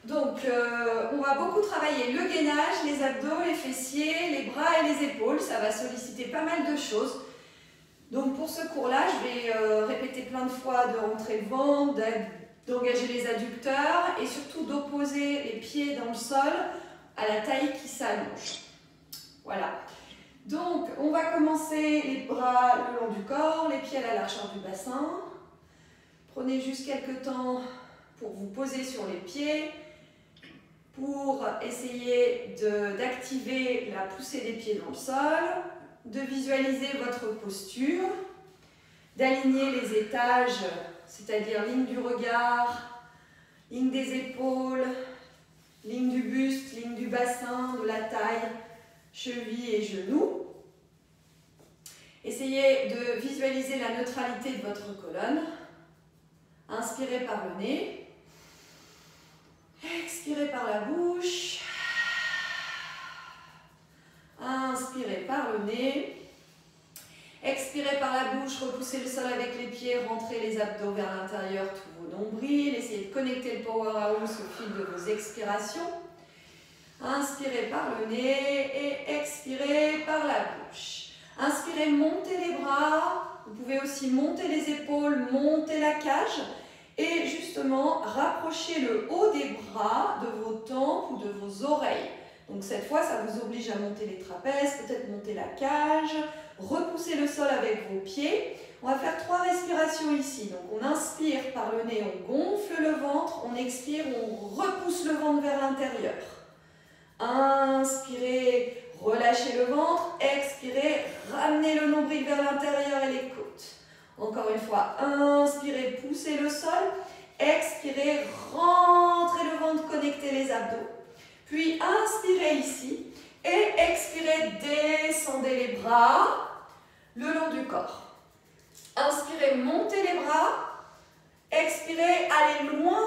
Donc, on va beaucoup travailler le gainage, les abdos, les fessiers, les bras et les épaules. Ça va solliciter pas mal de choses. Donc, pour ce cours-là, je vais répéter plein de fois de rentrer le ventre, d'engager les adducteurs et surtout d'opposer les pieds dans le sol à la taille qui s'allonge. Voilà. Donc, on va commencer les bras le long du corps, les pieds à la largeur du bassin. Prenez juste quelques temps pour vous poser sur les pieds, pour essayer d'activer la poussée des pieds dans le sol, de visualiser votre posture, d'aligner les étages, c'est-à-dire ligne du regard, ligne des épaules, ligne du buste, ligne du bassin, de la taille, cheville et genoux. Essayez de visualiser la neutralité de votre colonne. Inspirez par le nez. Expirez par la bouche. Inspirez par le nez. Expirez par la bouche, repoussez le sol avec les pieds, rentrez les abdos vers l'intérieur, tous vos nombrils. Essayez de connecter le powerhouse au fil de vos expirations. Inspirez par le nez et expirez par la bouche. Inspirez, montez les bras. Vous pouvez aussi monter les épaules, monter la cage. Et justement, rapprochez le haut des bras de vos tempes ou de vos oreilles. Donc cette fois, ça vous oblige à monter les trapèzes, peut-être monter la cage, repousser le sol avec vos pieds. On va faire 3 respirations ici. Donc on inspire par le nez, on gonfle le ventre, on expire, on repousse le ventre vers l'intérieur. Inspirez, relâchez le ventre, expirez, ramenez le nombril vers l'intérieur et les côtes. Encore une fois, inspirez, poussez le sol, expirez, rentrez le ventre, connectez les abdos. Puis inspirez ici et expirez, descendez les bras le long du corps. Inspirez, montez les bras, expirez, allez loin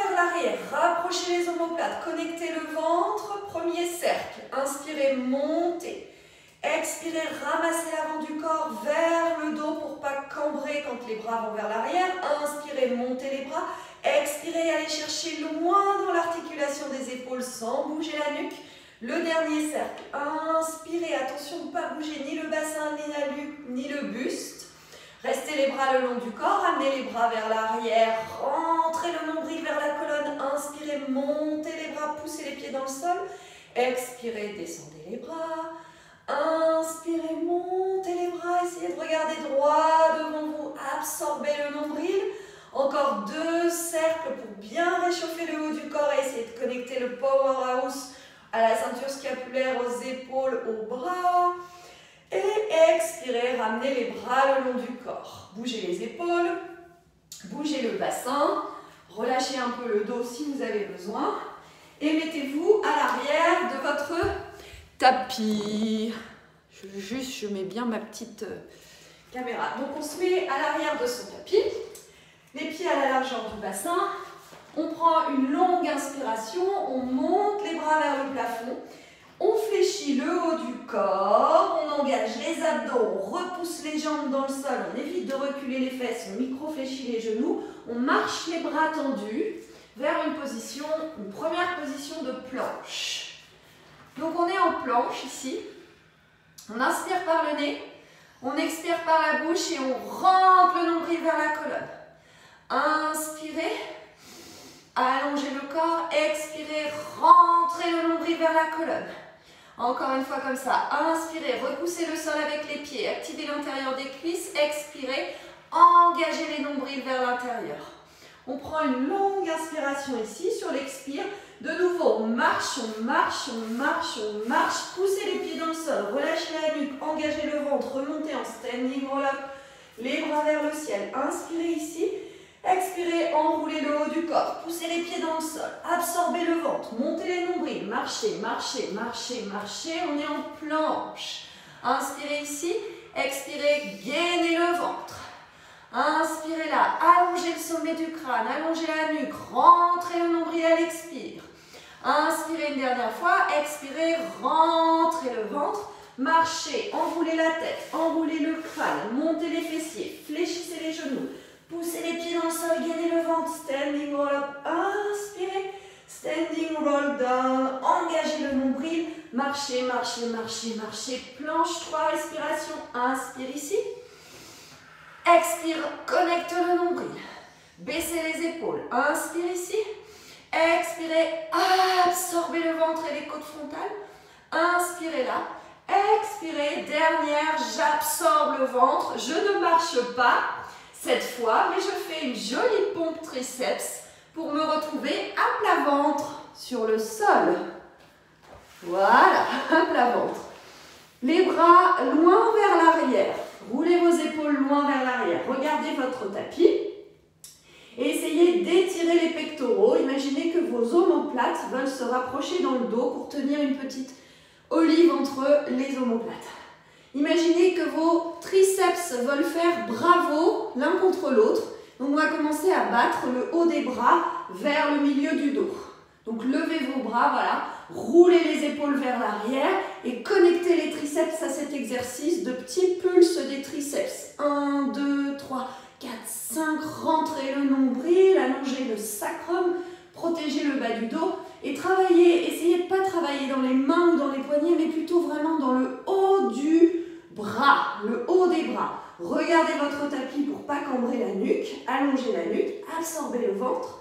vers l'arrière, rapprochez les omoplates, connectez le ventre, premier cercle. Inspirez, montez. Expirez, ramassez l'avant du corps vers le dos pour ne pas cambrer quand les bras vont vers l'arrière. Inspirez, montez les bras. Expirez, allez chercher loin dans l'articulation des épaules sans bouger la nuque. Le dernier cercle. Inspirez, attention de ne pas bouger ni le bassin, ni la nuque, ni le buste. Restez les bras le long du corps, amenez les bras vers l'arrière, rentrez le nombril vers la colonne. Inspirez, montez les bras, poussez les pieds dans le sol. Expirez, descendez les bras. Inspirez, montez les bras, essayez de regarder droit devant vous, absorbez le nombril. Encore 2 cercles pour bien réchauffer le haut du corps et essayer de connecter le powerhouse à la ceinture scapulaire, aux épaules, aux bras. Et expirez, ramenez les bras le long du corps. Bougez les épaules, bougez le bassin, relâchez un peu le dos si vous avez besoin. Et mettez-vous à l'arrière de votre tapis. Je mets bien ma petite caméra. Donc on se met à l'arrière de son tapis, les pieds à la largeur du bassin. On prend une longue inspiration, on monte les bras vers le plafond, on fléchit le haut du corps, on engage les abdos, on repousse les jambes dans le sol, on évite de reculer les fesses, on micro-fléchit les genoux, on marche les bras tendus vers une première position de planche. Donc on est en planche ici, on inspire par le nez, on expire par la bouche et on rentre le nombril vers la colonne. Inspirez, allongez le corps, expirez, rentrez le nombril vers la colonne. Encore une fois comme ça, inspirez, repoussez le sol avec les pieds, activez l'intérieur des cuisses, expirez, engagez les nombrils vers l'intérieur. On prend une longue inspiration ici, sur l'expire. De nouveau, on marche, on marche, on marche, on marche. Poussez les pieds dans le sol, relâchez la nuque, engagez le ventre, remontez en standing roll-up, les bras vers le ciel. Inspirez ici, expirez, enroulez le haut du corps, poussez les pieds dans le sol, absorbez le ventre, montez les nombrils, marchez, marchez, marchez, marchez. On est en planche. Inspirez ici, expirez, gainez le ventre. Inspirez là, allongez le sommet du crâne, allongez la nuque, rentrez le nombril à l'expire. Inspirez une dernière fois, expirez, rentrez le ventre, marchez, enroulez la tête, enroulez le crâne, montez les fessiers, fléchissez les genoux, poussez les pieds dans le sol, gainez le ventre, standing roll up, inspirez, standing Marchez, marchez, marchez, marchez. Planche, 3 respirations. Inspire ici. Expire, connecte le nombril. Baissez les épaules. Inspire ici. Expirez, absorbez le ventre et les côtes frontales. Inspirez là. Expirez, dernière, j'absorbe le ventre. Je ne marche pas cette fois, mais je fais une jolie pompe triceps pour me retrouver à plat ventre sur le sol. Voilà, à plat ventre. Les bras loin vers l'arrière. Roulez vos épaules loin vers l'arrière. Regardez votre tapis. Et essayez d'étirer les pectoraux. Imaginez que vos omoplates veulent se rapprocher dans le dos pour tenir une petite olive entre les omoplates. Imaginez que vos triceps veulent faire bravo l'un contre l'autre. Donc on va commencer à battre le haut des bras vers le milieu du dos. Donc levez vos bras, voilà. Roulez les épaules vers l'arrière et connectez les triceps à cet exercice de petits pulses des triceps. 1, 2, 3, 4, 5. Rentrez le nombril, allongez le sacrum, protégez le bas du dos et travaillez. Essayez de ne pas travailler dans les mains ou dans les poignets, mais plutôt vraiment dans le haut du bras, le haut des bras. Regardez votre tapis pour ne pas cambrer la nuque, allongez la nuque, absorbez le ventre.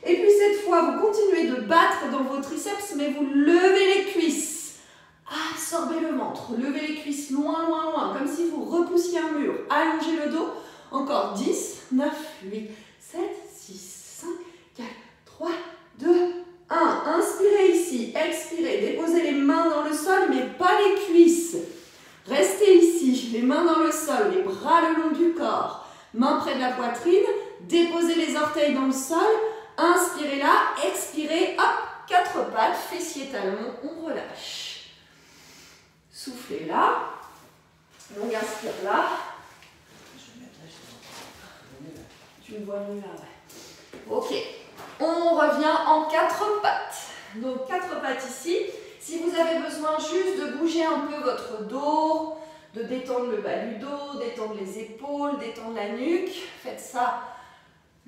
Et puis cette fois, vous continuez de battre dans vos triceps, mais vous levez les cuisses. Absorbez le ventre, levez les cuisses loin, loin, loin, comme si vous repoussiez un mur. Allongez le dos. Encore 10, 9, 8, 7, 6, 5, 4, 3, 2, 1. Inspirez ici, expirez. Déposez les mains dans le sol, mais pas les cuisses. Restez ici, les mains dans le sol, les bras le long du corps. Mains près de la poitrine. Déposez les orteils dans le sol. Inspirez là, expirez, hop, 4 pattes, fessiers, talons, on relâche. Soufflez là, on inspire là. Tu me vois mieux là, ouais. Ok, on revient en 4 pattes. Donc 4 pattes ici. Si vous avez besoin juste de bouger un peu votre dos, de détendre le bas du dos, détendre les épaules, détendre la nuque, faites ça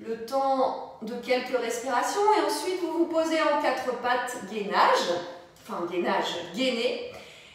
le temps de quelques respirations et ensuite vous vous posez en 4 pattes gainage, enfin gainage, gainer,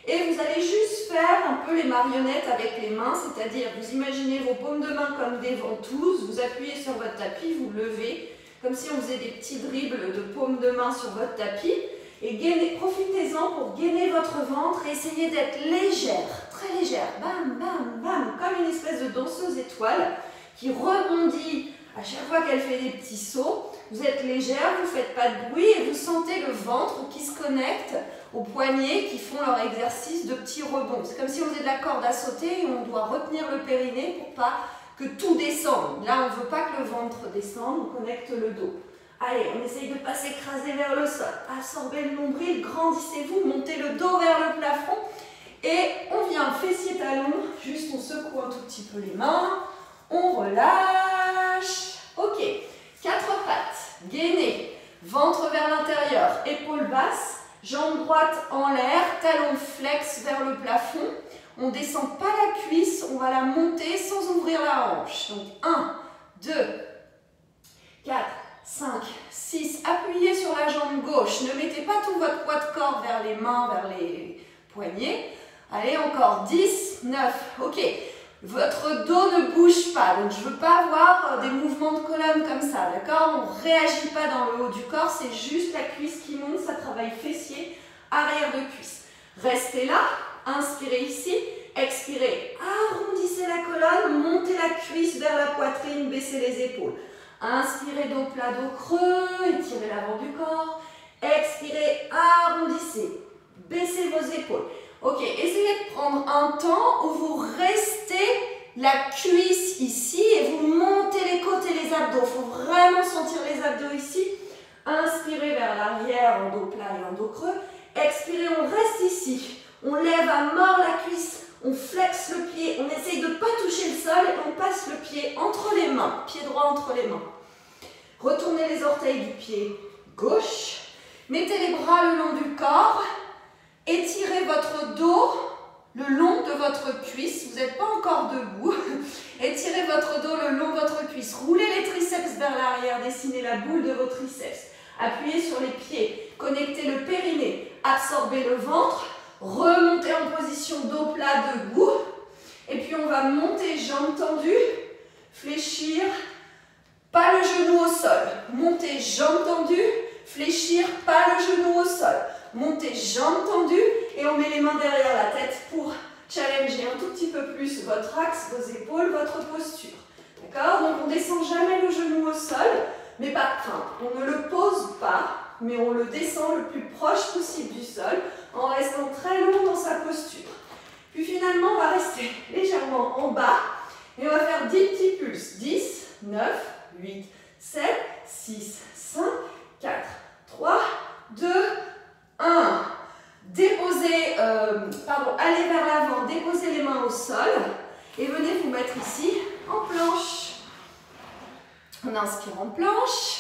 et vous allez juste faire un peu les marionnettes avec les mains, c'est-à-dire vous imaginez vos paumes de main comme des ventouses, vous appuyez sur votre tapis, vous levez, comme si on faisait des petits dribbles de paumes de main sur votre tapis, et gainez, profitez-en pour gainer votre ventre et essayez d'être légère, très légère, bam, bam, bam, comme une espèce de danseuse étoile qui rebondit à chaque fois qu'elle fait des petits sauts. Vous êtes légère, vous ne faites pas de bruit et vous sentez le ventre qui se connecte aux poignets qui font leur exercice de petits rebonds. C'est comme si on faisait de la corde à sauter et on doit retenir le périnée pour pas que tout descende. Là, on ne veut pas que le ventre descende, on connecte le dos. Allez, on essaye de ne pas s'écraser vers le sol. Absorbez le nombril, grandissez-vous, montez le dos vers le plafond. Et on vient fessier talon, juste on secoue un tout petit peu les mains. On relâche. Ok, 4 pattes, gainez, ventre vers l'intérieur, épaules basses, jambe droite en l'air, talon flex vers le plafond. On ne descend pas la cuisse, on va la monter sans ouvrir la hanche. Donc 1, 2, 4, 5, 6. Appuyez sur la jambe gauche. Ne mettez pas tout votre poids de corps vers les mains, vers les poignets. Allez, encore 10, 9. Ok. Votre dos ne bouge pas, donc je ne veux pas avoir des mouvements de colonne comme ça, d'accord? On ne réagit pas dans le haut du corps, c'est juste la cuisse qui monte, ça travaille fessier, arrière de cuisse. Restez là, inspirez ici, expirez, arrondissez la colonne, montez la cuisse vers la poitrine, baissez les épaules. Inspirez, dos plat, dos creux, étirez l'avant du corps. Expirez, arrondissez, baissez vos épaules. Ok, essayez de prendre un temps où vous restez la cuisse ici et vous montez les côtes et les abdos. Il faut vraiment sentir les abdos ici. Inspirez vers l'arrière en dos plat et en dos creux. Expirez, on reste ici. On lève à mort la cuisse, on flexe le pied, on essaye de ne pas toucher le sol et on passe le pied entre les mains, pied droit entre les mains. Retournez les orteils du pied gauche. Mettez les bras le long du corps. Étirez votre dos le long de votre cuisse. Vous n'êtes pas encore debout. Étirez votre dos le long de votre cuisse. Roulez les triceps vers l'arrière. Dessinez la boule de vos triceps. Appuyez sur les pieds. Connectez le périnée. Absorbez le ventre. Remontez en position dos plat debout. Et puis on va monter, jambes tendues, fléchir, pas le genou au sol. Monter, jambes tendues, fléchir, pas le genou au sol. Montez, jambes tendues et on met les mains derrière la tête pour challenger un tout petit peu plus votre axe, vos épaules, votre posture. D'accord? Donc on ne descend jamais le genou au sol, mais pas, enfin, on ne le pose pas, mais on le descend le plus proche possible du sol en restant très long dans sa posture. Puis finalement, on va rester légèrement en bas et on va faire 10 petits pulses. 10, 9, 8, 7, 6, 5, 4, 3, 2, 1. Déposez, allez vers l'avant, déposez les mains au sol et venez vous mettre ici en planche. On inspire en planche,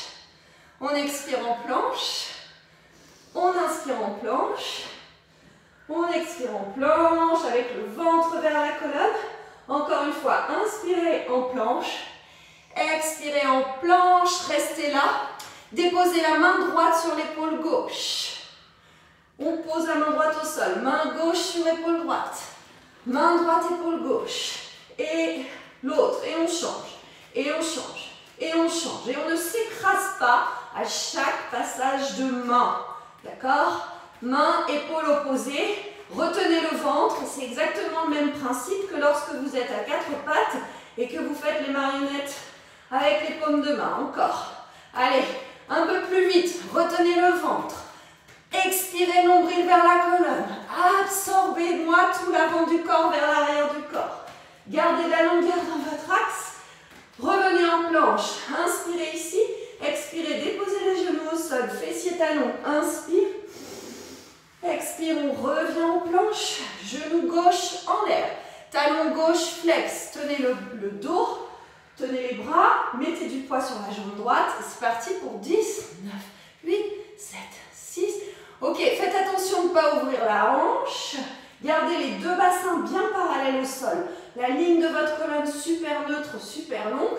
on expire en planche, on inspire en planche, on expire en planche avec le ventre vers la colonne. Encore une fois, inspirez en planche, expirez en planche, restez là. Déposez la main droite sur l'épaule gauche. On pose la main droite au sol, main gauche sur épaule droite, main droite, épaule gauche, et l'autre, et on change, et on change, et on change. Et on ne s'écrase pas à chaque passage de main, d'accord? Main, épaule opposée, retenez le ventre, c'est exactement le même principe que lorsque vous êtes à quatre pattes et que vous faites les marionnettes avec les paumes de main. Encore, allez, un peu plus vite, retenez le ventre. Expirez, nombril vers la colonne. Absorbez-moi tout l'avant du corps vers l'arrière du corps. Gardez la longueur dans votre axe. Revenez en planche. Inspirez ici. Expirez, déposez les genoux au sol. Fessiers, talons. Inspire. Expire, on revient en planche. Genou gauche en l'air. Talon gauche, flex. Tenez le dos. Tenez les bras. Mettez du poids sur la jambe droite. C'est parti pour 10, 9, 8, 7, 6. Ok, faites attention de ne pas ouvrir la hanche. Gardez les deux bassins bien parallèles au sol. La ligne de votre colonne super neutre, super longue.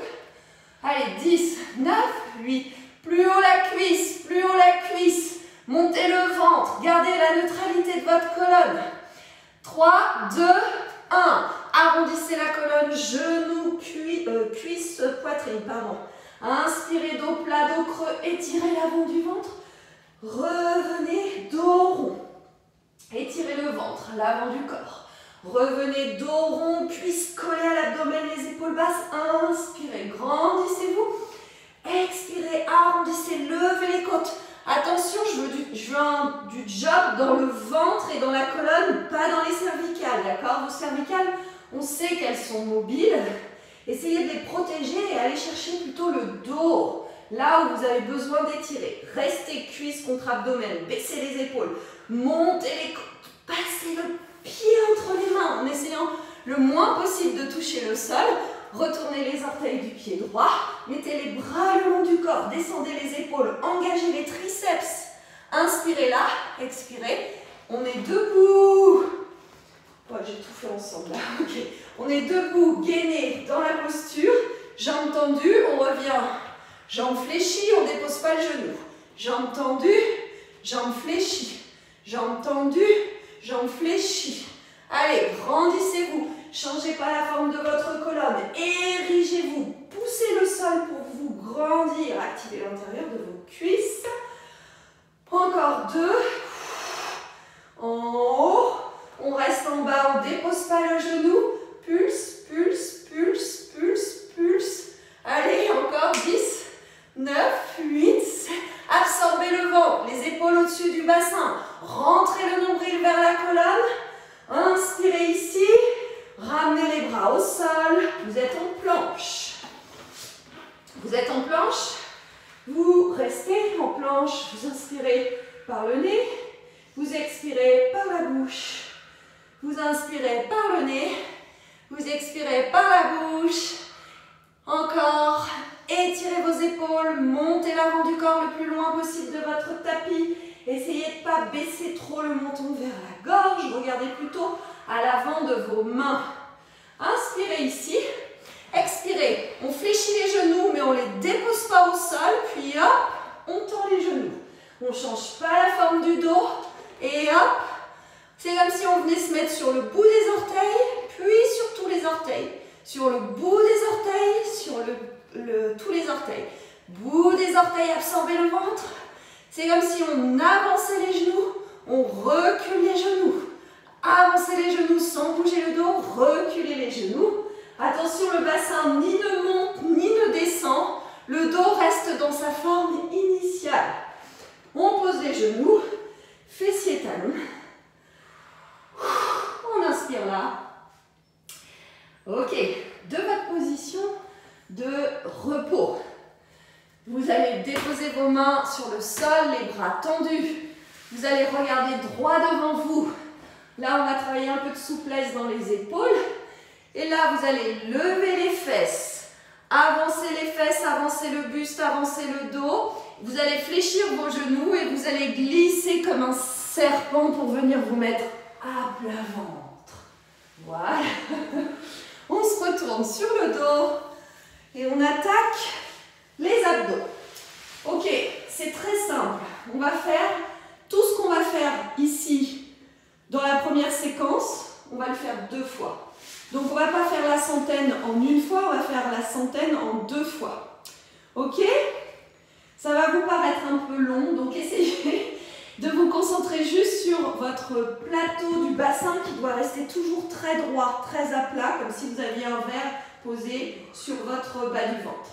Allez, 10, 9, 8. Plus haut la cuisse, plus haut la cuisse. Montez le ventre. Gardez la neutralité de votre colonne. 3, 2, 1. Arrondissez la colonne, genoux, cuisse, poitrine, pardon. Inspirez, dos plat, dos creux. Étirez l'avant du ventre. Revenez, dos rond. Étirez le ventre, l'avant du corps. Revenez, dos rond, cuisses collées à l'abdomen, les épaules basses. Inspirez, grandissez-vous. Expirez, arrondissez, levez les côtes. Attention, je veux du job dans le ventre et dans la colonne, pas dans les cervicales, d'accord? Vos cervicales, on sait qu'elles sont mobiles. Essayez de les protéger et allez chercher plutôt le dos. Là où vous avez besoin d'étirer, restez cuisse contre abdomen, baissez les épaules, montez les côtes, passez le pied entre les mains en essayant le moins possible de toucher le sol. Retournez les orteils du pied droit, mettez les bras le long du corps, descendez les épaules, engagez les triceps. Inspirez là, expirez, on est debout. Oh, j'ai tout fait ensemble là, ok. On est debout, gainé dans la posture, jambes tendues, on revient. Jambes fléchies, on ne dépose pas le genou. Jambes tendues, jambes fléchies. Jambes tendues, jambes fléchies. Allez, grandissez-vous. Changez pas la forme de votre colonne. Érigez-vous. Poussez le sol pour vous grandir. Activez l'intérieur de vos cuisses. Encore 2. En haut. On reste en bas, on ne dépose pas le genou. Pulse, pulse, pulse, pulse, pulse. Allez, encore 10. 9, 8, 7, absorbez le ventre, les épaules au-dessus du bassin, rentrez le nombril vers la colonne, inspirez ici, ramenez les bras au sol, vous êtes en planche. Vous êtes en planche, vous restez en planche, vous inspirez par le nez, vous expirez par la bouche, vous inspirez par le nez, vous expirez par la bouche, encore. Étirez vos épaules, montez l'avant du corps le plus loin possible de votre tapis. Essayez de ne pas baisser trop le menton vers la gorge. Regardez plutôt à l'avant de vos mains. Inspirez ici. Expirez. On fléchit les genoux, mais on ne les dépose pas au sol. Puis hop, on tend les genoux. On ne change pas la forme du dos. Et hop, C'est comme si on venait se mettre sur le bout des orteils, puis sur tous les orteils. Sur le bout des orteils, sur tous les orteils. Bout des orteils, absorber le ventre. C'est comme si on avançait les genoux, on recule les genoux. Avancez les genoux sans bouger le dos, reculez les genoux. Attention, le bassin ni ne monte ni ne descend. Le dos reste dans sa forme initiale. On pose les genoux, fessiers talons. On inspire là. Ok, de votre position de repos. Vous allez déposer vos mains sur le sol, les bras tendus. Vous allez regarder droit devant vous. Là, on va travailler un peu de souplesse dans les épaules. Et là, vous allez lever les fesses. Avancez les fesses, avancez le buste, avancez le dos. Vous allez fléchir vos genoux et vous allez glisser comme un serpent pour venir vous mettre à plat ventre. Voilà. On se retourne sur le dos et on attaque les abdos. Ok, c'est très simple. On va faire tout ce qu'on va faire ici dans la première séquence. On va le faire 2 fois. Donc on ne va pas faire la centaine en 1 fois, on va faire la centaine en 2 fois. Ok? Ça va vous paraître un peu long, donc essayez de vous concentrer juste sur votre plateau du bassin qui doit rester toujours très droit, très à plat, comme si vous aviez un verre posé sur votre bas du ventre.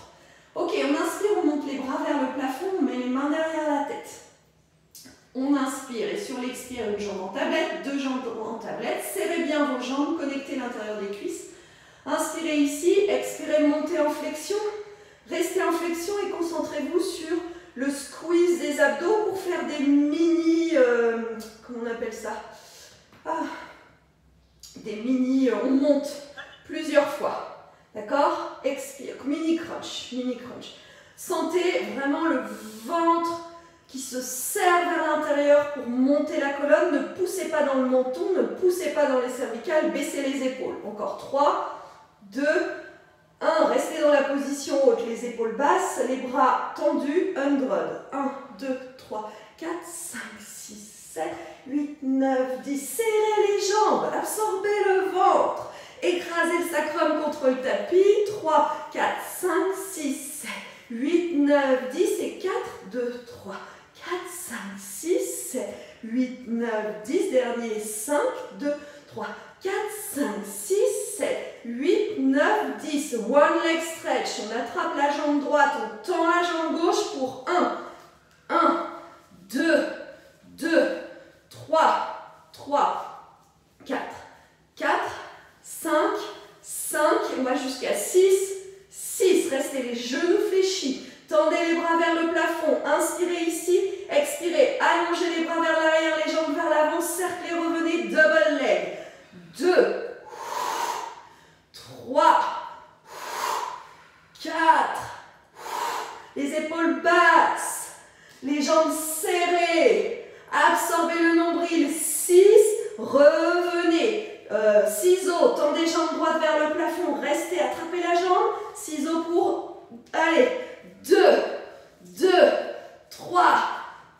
Ok, on inspire, on monte les bras vers le plafond, on met les mains derrière la tête. On inspire et sur l'expire, une jambe en tablette, 2 jambes en tablette. Serrez bien vos jambes, connectez l'intérieur des cuisses. Inspirez ici, expirez, montez en flexion. Restez en flexion et concentrez-vous sur le squeeze des abdos pour faire des mini... comment on appelle ça? Des mini... on monte plusieurs fois. D'accord? Expire, mini crunch, mini crunch. Sentez vraiment le ventre qui se serre vers l'intérieur pour monter la colonne. Ne poussez pas dans le menton, ne poussez pas dans les cervicales, baissez les épaules. Encore 3, 2, 1. Restez dans la position haute, les épaules basses, les bras tendus, undrod. 1, 2, 3, 4, 5, 6, 7, 8, 9, 10. Serrez les jambes, absorbez le ventre. Écrasez le sacrum contre le tapis. 3, 4, 5, 6, 7, 8, 9, 10 et 4, 2, 3, 4, 5, 6, 7, 8, 9, 10. Dernier, 5, 2, 3, 4, 5, 6, 7, 8, 9, 10. One leg stretch. On attrape la jambe droite, on tend la jambe gauche pour 1, 2, 3, 4, 5, on va jusqu'à 6. Restez les genoux fléchis. Tendez les bras vers le plafond. Inspirez ici. Expirez. Allongez les bras vers l'arrière, les jambes vers l'avant. Cerclez, revenez. Double leg. 2, 3, 4. Les épaules basses. Les jambes serrées. Absorbez le nombril. 6. Revenez. Ciseaux, tendez jambes droite vers le plafond, restez, attrapez la jambe, ciseaux pour, allez, 2, 3,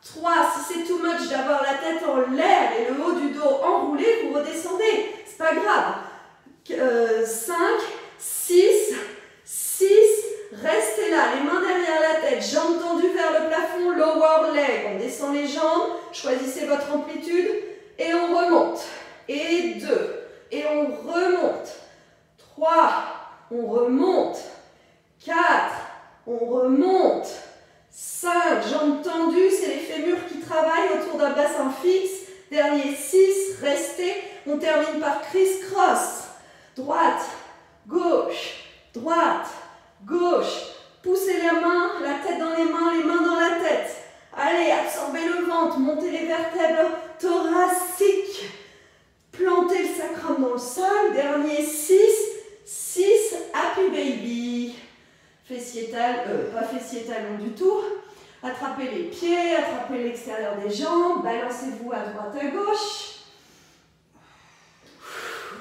si c'est too much d'avoir la tête en l'air et le haut du dos enroulé, vous redescendez, c'est pas grave, 5, 6, restez là, les mains derrière la tête, jambes tendues vers le plafond, lower leg, on descend les jambes, choisissez votre amplitude et on remonte. Et 2, et on remonte. 3, on remonte. 4, on remonte. 5, jambes tendues, c'est les fémurs qui travaillent autour d'un bassin fixe. Dernier, 6, restez. On termine par criss-cross. Droite, gauche, Poussez la main, la tête dans les mains dans la tête. Allez, absorbez le ventre, montez les vertèbres thoraciques. Plantez le sacrum dans le sol. Dernier, 6, happy baby. Fessier talon, pas fessier talon du tout. Attrapez les pieds, attrapez l'extérieur des jambes. Balancez-vous à droite, à gauche.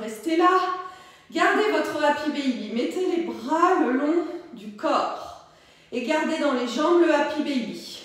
Restez là. Gardez votre happy baby. Mettez les bras le long du corps. Et gardez dans les jambes le happy baby.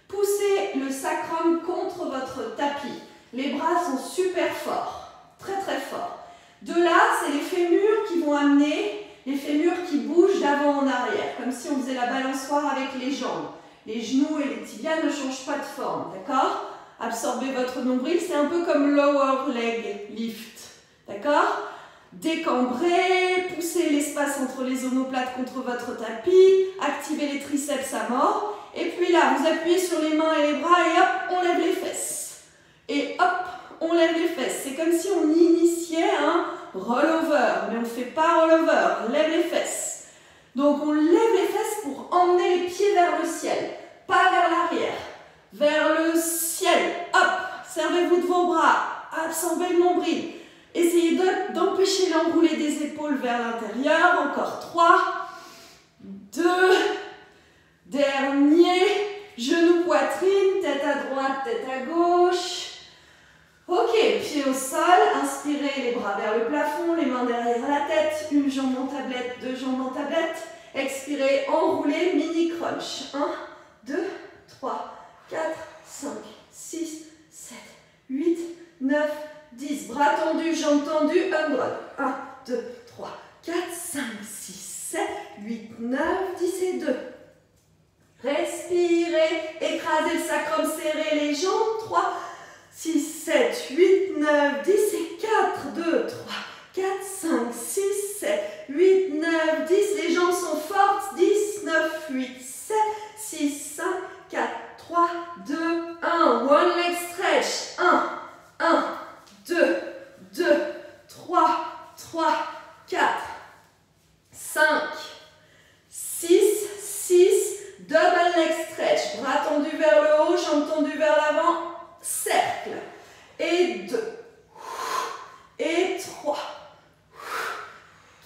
Poussez le sacrum contre votre tapis. Les bras sont super forts, très très forts. De là, c'est les fémurs qui vont amener, les fémurs qui bougent d'avant en arrière, comme si on faisait la balançoire avec les jambes. Les genoux et les tibias ne changent pas de forme, d'accord? Absorbez votre nombril, c'est un peu comme lower leg lift, d'accord? Décambrez, poussez l'espace entre les omoplates contre votre tapis, activez les triceps à mort, et puis là, vous appuyez sur les mains et les bras et hop, on lève les fesses. Et hop, on lève les fesses. C'est comme si on initiait un rollover, mais on ne fait pas rollover, on lève les fesses. Donc on lève les fesses pour emmener les pieds vers le ciel, pas vers l'arrière, vers le ciel. Hop, servez-vous de vos bras, absorbez le nombril. Essayez d'empêcher l'enroulé des épaules vers l'intérieur. Encore 3, 2, dernier, genou, poitrine, tête à droite, tête à gauche. Ok, pieds au sol, inspirez les bras vers le plafond, les mains derrière la tête, une jambe en tablette, deux jambes en tablette. Expirez, enroulez, mini crunch. 1, 2, 3, 4, 5, 6, 7, 8, 9, 10. Bras tendus, jambes tendues, umbrella. 1, 2, 3, 4, 5, 6, 7, 8, 9, 10 et 2. Respirez, écrasez le sacrum, serrez les jambes. 3, 6, 7, 8, 9, 10 et 4, 2, 3, 4, 5, 6, 7, 8, 9, 10. Les jambes sont fortes. 10, 9, 8, 7, 6, 5, 4, 3, 2, 1. One leg stretch. 1, 2, 3, 4, 5, 6, double leg stretch. Bras tendus vers le haut, jambes tendues vers l'avant. Cercle. Et 2. Et 3.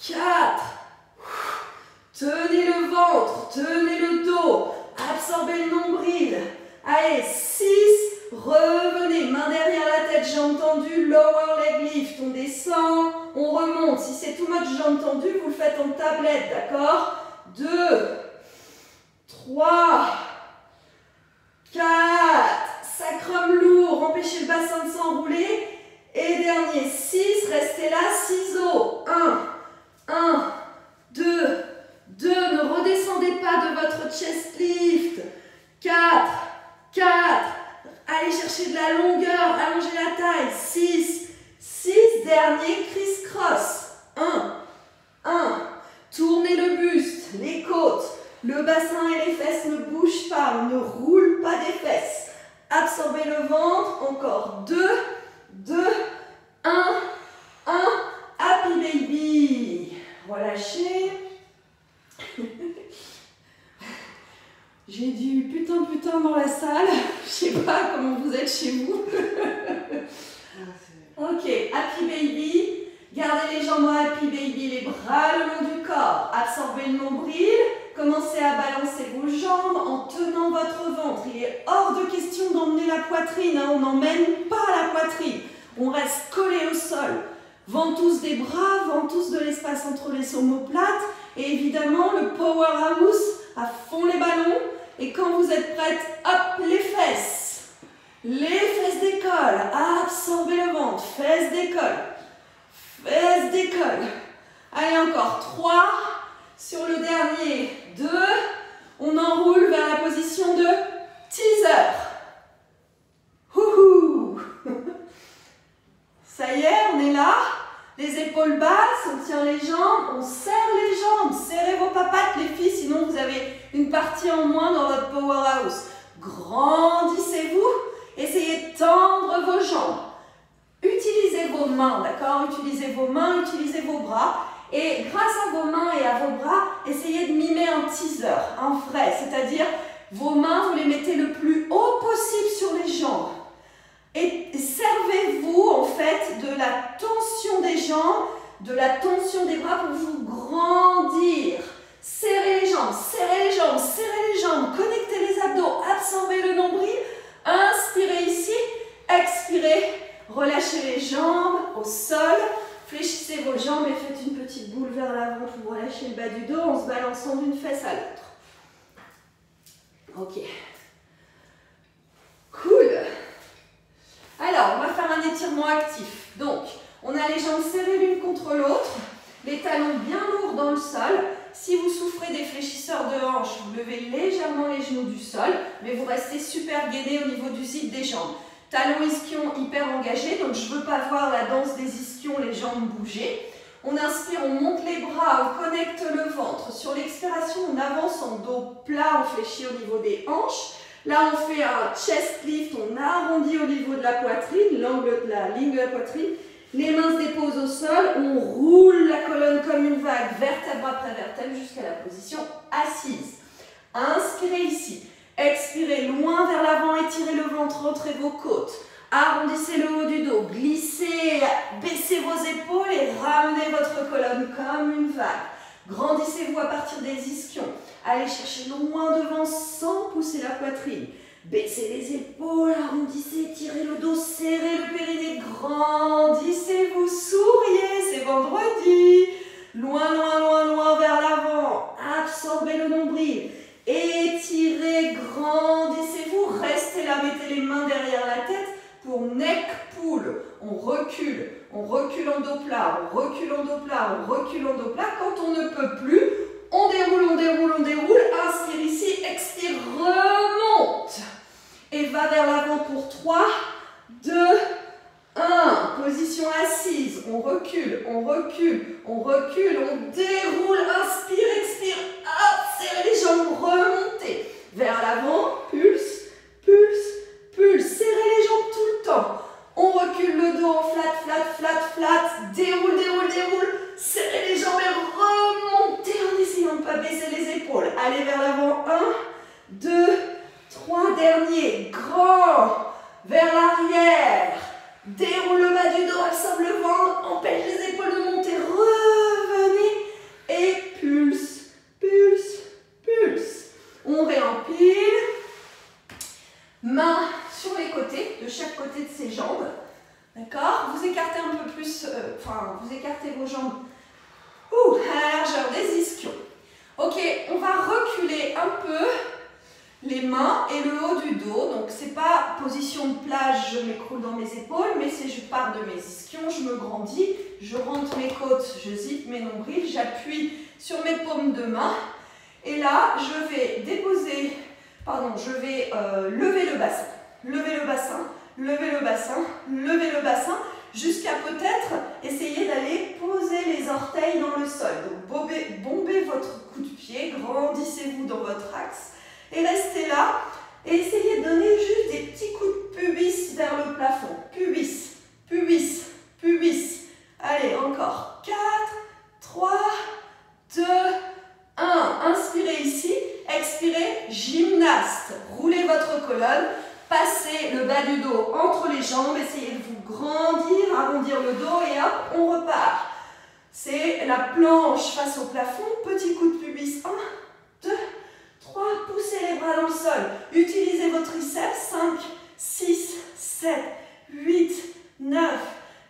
4. Tenez le ventre, tenez le dos. Absorbez le nombril. Allez, 6. Revenez, main derrière la tête, jambes tendues, lower leg lift. On descend, on remonte. Si c'est too much jambes tendues, vous le faites en tablette, d'accord? 2. 3. 4. Sacrum lourd, empêchez le bassin de s'enrouler. Et dernier, 6, restez là, ciseaux. 1, 2, ne redescendez pas de votre chest lift. 4, allez chercher de la longueur, allongez la taille. 6, dernier, criss-cross. 1, tournez le buste, les côtes, le bassin et les fesses ne bougent pas, on ne roule pas des fesses. Absorbez le ventre, encore 2, 1, happy baby. Relâchez. J'ai du putain dans la salle. Je sais pas comment vous êtes chez vous. Ok, happy baby. Gardez les jambes en happy baby, les bras le long du corps. Absorbez le nombril. Commencez à balancer vos jambes en tenant votre ventre. Il est hors de question d'emmener la poitrine, hein. On n'emmène pas la poitrine. On reste collé au sol. Ventouse des bras, ventouse de l'espace entre les omoplates. Et évidemment, le powerhouse à fond les ballons. Et quand vous êtes prête, hop, les fesses. Les fesses décollent. Absorbez le ventre. Fesses décollent. Fesses décollent. Allez, encore 3. Sur le dernier, 2, on enroule vers la position de teaser. Houhou. Ça y est, on est là. Les épaules basses, on tient les jambes, on serre les jambes. Serrez vos papates les filles, sinon vous avez une partie en moins dans votre powerhouse. Grandissez-vous, essayez de tendre vos jambes. Utilisez vos mains, d'accord? Utilisez vos mains, utilisez vos bras. Et grâce à vos mains et à vos bras, essayez de mimer un teaser, un vrai. C'est-à-dire, vos mains, vous les mettez le plus haut possible sur les jambes. Et servez-vous en fait de la tension des jambes, de la tension des bras pour vous grandir. Serrez les jambes, serrez les jambes, serrez les jambes. Connectez les abdos, absorbez le nombril. Inspirez ici, expirez. Relâchez les jambes au sol. Fléchissez vos jambes et faites une petite boule vers l'avant pour relâcher le bas du dos en se balançant d'une fesse à l'autre. Ok. Cool. Alors, on va faire relativement actif. Donc, on a les jambes serrées l'une contre l'autre, les talons bien lourds dans le sol. Si vous souffrez des fléchisseurs de hanches, vous levez légèrement les genoux du sol, mais vous restez super gainé au niveau du zip des jambes. Talons ischions hyper engagés, donc je ne veux pas voir la danse des ischions, les jambes bouger. On inspire, on monte les bras, on connecte le ventre. Sur l'expiration, on avance en dos plat, on fléchit au niveau des hanches. Là, on fait un chest lift, on arrondit au niveau de la poitrine, l'angle de la ligne de la poitrine. Les mains se déposent au sol, on roule la colonne comme une vague, vertèbre après vertèbre, jusqu'à la position assise. Inspirez ici. Expirez loin vers l'avant, étirez le ventre, rentrez vos côtes. Arrondissez le haut du dos, glissez, baissez vos épaules et ramenez votre colonne comme une vague. Grandissez-vous à partir des ischions. Allez chercher loin devant sans pousser la poitrine. Baissez les épaules, arrondissez, tirez le dos, serrez le périnée, grandissez-vous, souriez, c'est vendredi. Loin, loin, loin, loin vers l'avant. Absorbez le nombril. Étirez, grandissez-vous, restez là, mettez les mains derrière la tête pour neck pull. On recule en dos plat, on recule en dos plat, on recule en dos plat. Quand on ne peut plus, on déroule, on déroule, on déroule. Inspire ici, expire, remonte. Et va vers l'avant pour 3, 2, 1. Position assise, on recule, on recule, on recule, on déroule, inspire, expire, hop, serrez les jambes, remontez. Vers l'avant, pulse, pulse, pulse, serrez les jambes tout le temps. On recule le dos en flat, flat, flat, flat, déroule, déroule, déroule, serrez les jambes et remontez en essayant de ne pas baisser les épaules. Allez vers l'avant, 1, 2, 3, dernier, grand, vers l'arrière. Déroule le bas du dos, absorbe le ventre, empêche les épaules de monter, revenez et pulse, pulse, pulse. On réempile, mains sur les côtés, de chaque côté de ses jambes, d'accord? Vous écartez un peu plus, vous écartez vos jambes à la largeur des ischions. Ok, on va reculer un peu les mains et le haut du dos, donc c'est pas position de plage, je m'écroule dans mes épaules, mais c'est je pars de mes ischions, je me grandis, je rentre mes côtes, je zippe mes nombrils, j'appuie sur mes paumes de main, et là je vais déposer, lever le bassin, lever le bassin, lever le bassin, lever le bassin, jusqu'à peut-être essayer d'aller poser les orteils dans le sol. Donc bombez votre coup de pied, grandissez-vous dans votre axe, et restez là, et essayez de donner juste des petits coups de pubis vers le plafond. Pubis, pubis, pubis. Allez, encore. 4, 3, 2, 1. Inspirez ici, expirez, gymnaste. Roulez votre colonne, passez le bas du dos entre les jambes, essayez de vous grandir, arrondir le dos, et hop, on repart. C'est la planche face au plafond, petit coup de pubis. 1, 2, 3, poussez les bras dans le sol. Utilisez vos triceps. 5, 6, 7, 8, 9,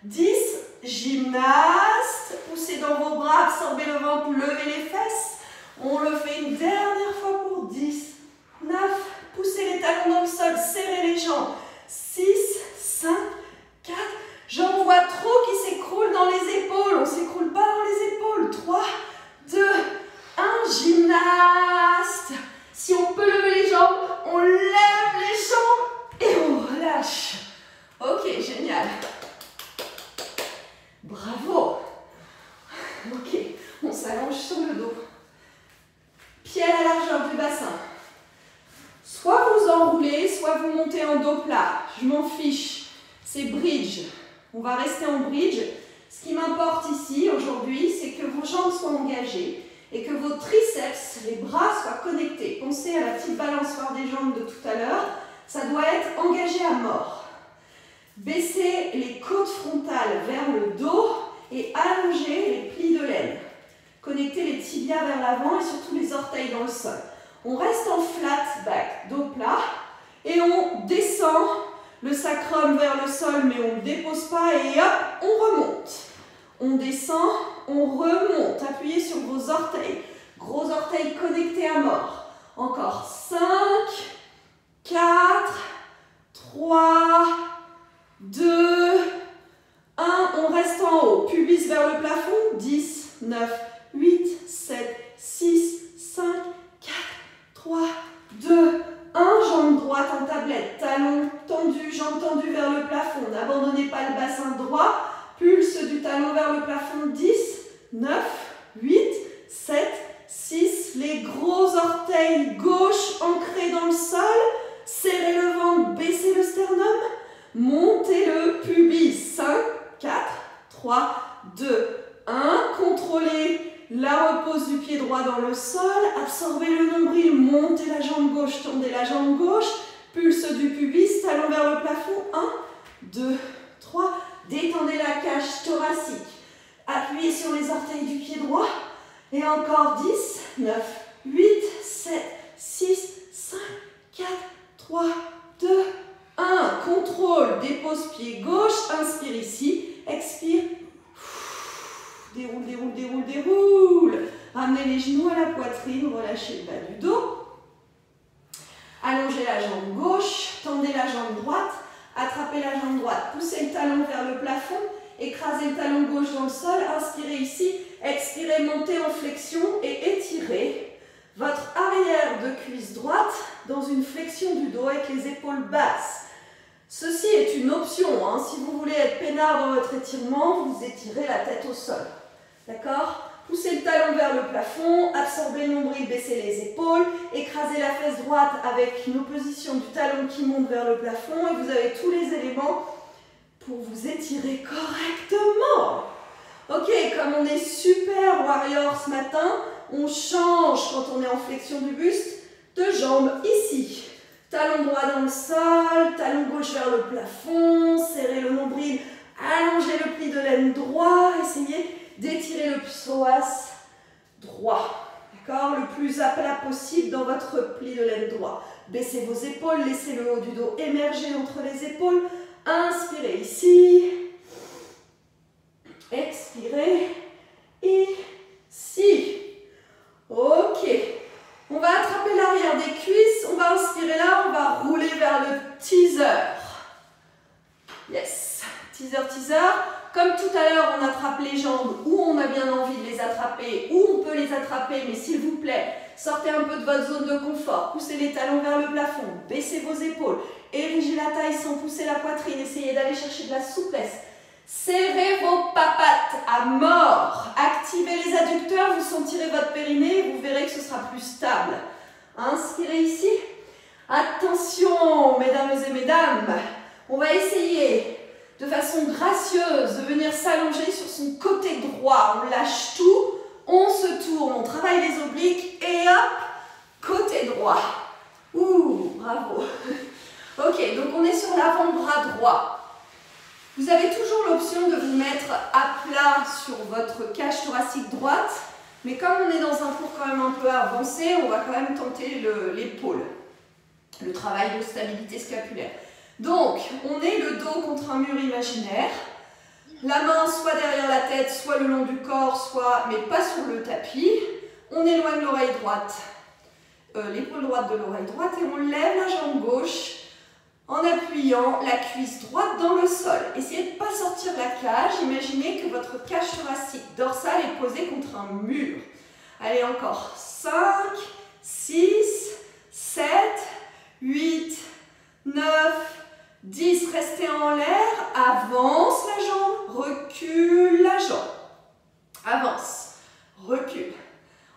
10. Gymnaste. Poussez dans vos bras, absorbez le ventre, levez les fesses. On le fait une dernière fois pour 10, 9. Poussez les talons dans le sol, serrez les jambes. 6, 5, 4. J'en vois trop qui s'écroulent dans les épaules. On ne s'écroule pas dans les épaules. 3, 2, 1. Gymnaste. Si on peut lever les jambes, on lève les jambes et on relâche. Ok, génial. Bravo. Ok, on s'allonge sur le dos. Pieds à la largeur du bassin. Soit vous enroulez, soit vous montez en dos plat. Je m'en fiche. C'est bridge. On va rester en bridge. Ce qui m'importe ici, aujourd'hui, c'est que vos jambes soient engagées et que vos triceps, les bras, soient connectés. Pensez à la petite balançoire des jambes de tout à l'heure. Ça doit être engagé à mort. Baissez les côtes frontales vers le dos et allongez les plis de l'aine. Connectez les tibias vers l'avant et surtout les orteils dans le sol. On reste en flat back, dos plat, et on descend le sacrum vers le sol, mais on ne dépose pas, et hop, on remonte. On descend, on remonte. Appuyez sur vos orteils. Gros orteils connectés à mort. Encore 5, 4, 3, 2, vers le plafond. 10, 9, 8, 7, 6, 5, 4, 3, 2, 1. Jambe droite en tablette, talon tendu, jambe tendue vers le plafond. N'abandonnez pas le bassin droit. Pulse du talon vers le plafond. 10, 9, 8, 7, 6. Les gros orteils gauche ancrés dans le sol. Serrez le ventre, baissez le sternum. Montez le pubis. 5, 4, 3, 2, 1. Contrôlez la repose du pied droit dans le sol. Absorbez le nombril, montez la jambe gauche, tendez la jambe gauche. Pulse du pubis, talon vers le plafond. 1, 2, 3. Détendez la cage thoracique. Appuyez sur les orteils du pied droit. Et encore 10, 9, 8, 7, 6, 5, 4, 3, 2, 1. Contrôle, dépose pied gauche. Inspire ici. Expire. Déroule, déroule, déroule, déroule. Ramenez les genoux à la poitrine. Relâchez le bas du dos. Allongez la jambe gauche. Tendez la jambe droite. Attrapez la jambe droite. Poussez le talon vers le plafond. Écrasez le talon gauche dans le sol. Inspirez ici. Expirez, montez en flexion et étirez votre arrière de cuisse droite dans une flexion du dos avec les épaules basses. Ceci est une option. Si vous voulez être peinard dans votre étirement, vous étirez la tête au sol. D'accord? Poussez le talon vers le plafond, absorbez le nombril, baissez les épaules, écrasez la fesse droite avec une opposition du talon qui monte vers le plafond et vous avez tous les éléments pour vous étirer correctement. Ok, comme on est super warrior ce matin, on change quand on est en flexion du buste de jambes ici. Talon droit dans le sol, talon gauche vers le plafond, serrez le nombril, allongez le pli de laine droit, essayez d'étirer le psoas droit, d'accord? Le plus à plat possible dans votre pli de laine droit. Baissez vos épaules, laissez le haut du dos émerger entre les épaules. Inspirez ici. Expirez ici. Ok. On va attraper l'arrière des cuisses. On va inspirer là. On va rouler vers le teaser. Yes. Teaser, teaser. Comme tout à l'heure, on attrape les jambes où on a bien envie de les attraper, où on peut les attraper, mais s'il vous plaît, sortez un peu de votre zone de confort, poussez les talons vers le plafond, baissez vos épaules, érigez la taille sans pousser la poitrine, essayez d'aller chercher de la souplesse. Serrez vos papates à mort, activez les adducteurs, vous sentirez votre périnée et vous verrez que ce sera plus stable. Inspirez ici. Attention, mesdames et mesdames, on va essayer de façon gracieuse de venir s'allonger sur son côté droit. On lâche tout, on se tourne, on travaille les obliques et hop, côté droit. Ouh, bravo. Ok, donc on est sur l'avant-bras droit. Vous avez toujours l'option de vous mettre à plat sur votre cage thoracique droite, mais comme on est dans un cours quand même un peu avancé, on va quand même tenter l'épaule, le travail de stabilité scapulaire. Donc, on est le dos contre un mur imaginaire, la main soit derrière la tête, soit le long du corps, soit, mais pas sur le tapis. On éloigne l'oreille droite, l'épaule droite de l'oreille droite et on lève la jambe gauche en appuyant la cuisse droite dans le sol. Essayez de ne pas sortir la cage, imaginez que votre cage thoracique dorsale est posée contre un mur. Allez, encore 5, 6, 7, 8, 9, 10, restez en l'air, avance la jambe, recule la jambe, avance, recule.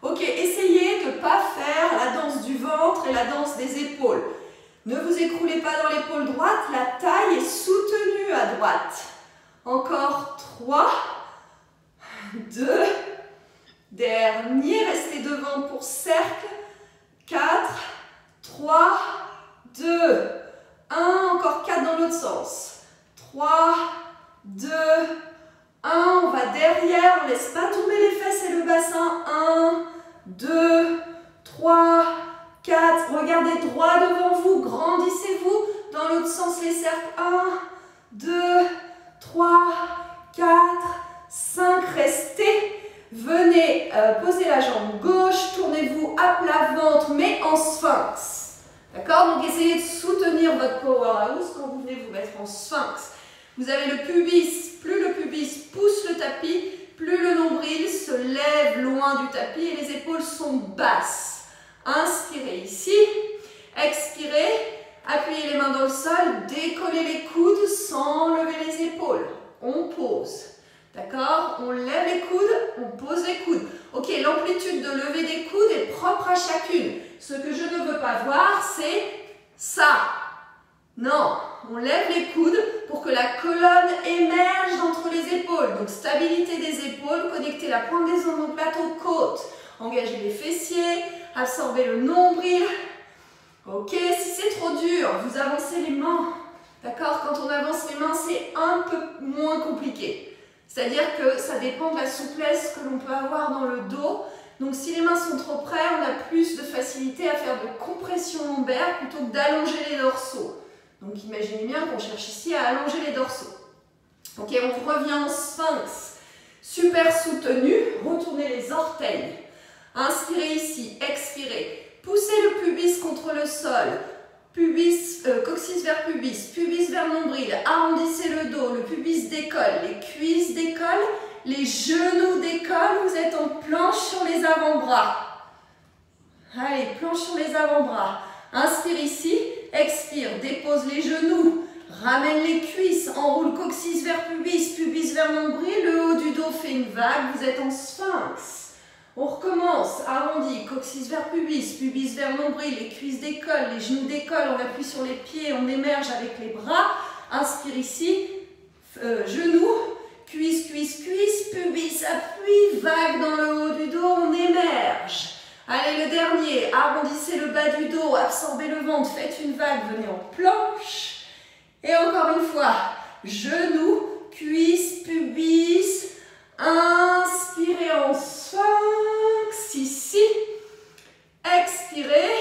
Ok, essayez de ne pas faire la danse du ventre et la danse des épaules. Ne vous écroulez pas dans l'épaule droite, la taille est soutenue à droite. Encore 3, 2, dernier, restez devant pour cercle, 4, 3, 2, 1, encore 4 dans l'autre sens. 3, 2, 1, on va derrière, on ne laisse pas tomber les fesses et le bassin. 1, 2, 3, 4, regardez droit devant vous, grandissez-vous. Dans l'autre sens, les cercles. 1, 2, 3, 4, 5, restez. Venez poser la jambe gauche, tournez-vous à plat ventre, mais en sphinx. D'accord? Donc essayez de soutenir votre powerhouse quand vous venez vous mettre en sphinx. Vous avez le pubis, plus le pubis pousse le tapis, plus le nombril se lève loin du tapis et les épaules sont basses. Inspirez ici, expirez, appuyez les mains dans le sol, décollez les coudes sans lever les épaules. On pose. D'accord? On lève les coudes, on pose les coudes. Ok, l'amplitude de lever des coudes est propre à chacune. Ce que je ne veux pas voir, c'est ça. Non, on lève les coudes pour que la colonne émerge d'entre les épaules. Donc stabilité des épaules, connectez la pointe des omoplates aux côtes. Engagez les fessiers, absorbez le nombril. Ok, si c'est trop dur, vous avancez les mains. D'accord? Quand on avance les mains, c'est un peu moins compliqué. C'est-à-dire que ça dépend de la souplesse que l'on peut avoir dans le dos. Donc si les mains sont trop près, on a plus de facilité à faire de compression lombaire plutôt que d'allonger les dorsaux. Donc imaginez bien qu'on cherche ici à allonger les dorsaux. Ok, on revient en sphinx. Super soutenu, retournez les orteils. Inspirez ici, expirez. Poussez le pubis contre le sol. Pubis, coccyx vers pubis vers nombril. Arrondissez le dos, le pubis décolle, les cuisses décollent, les genoux décollent. Vous êtes en planche sur les avant-bras. Allez, planche sur les avant-bras. Inspire ici, expire, dépose les genoux, ramène les cuisses, enroule coccyx vers pubis vers nombril, le haut du dos fait une vague, vous êtes en sphinx. On recommence, arrondi, coccyx vers pubis vers nombril, les cuisses décollent, les genoux décollent, on appuie sur les pieds, on émerge avec les bras. Inspire ici, genoux, cuisse, pubis, appui, vague dans le haut du dos, on émerge. Allez, le dernier, arrondissez le bas du dos, absorbez le ventre, faites une vague, venez en planche. Et encore une fois, genoux, cuisse, pubis, inspirez en sphinx, ici, expirez.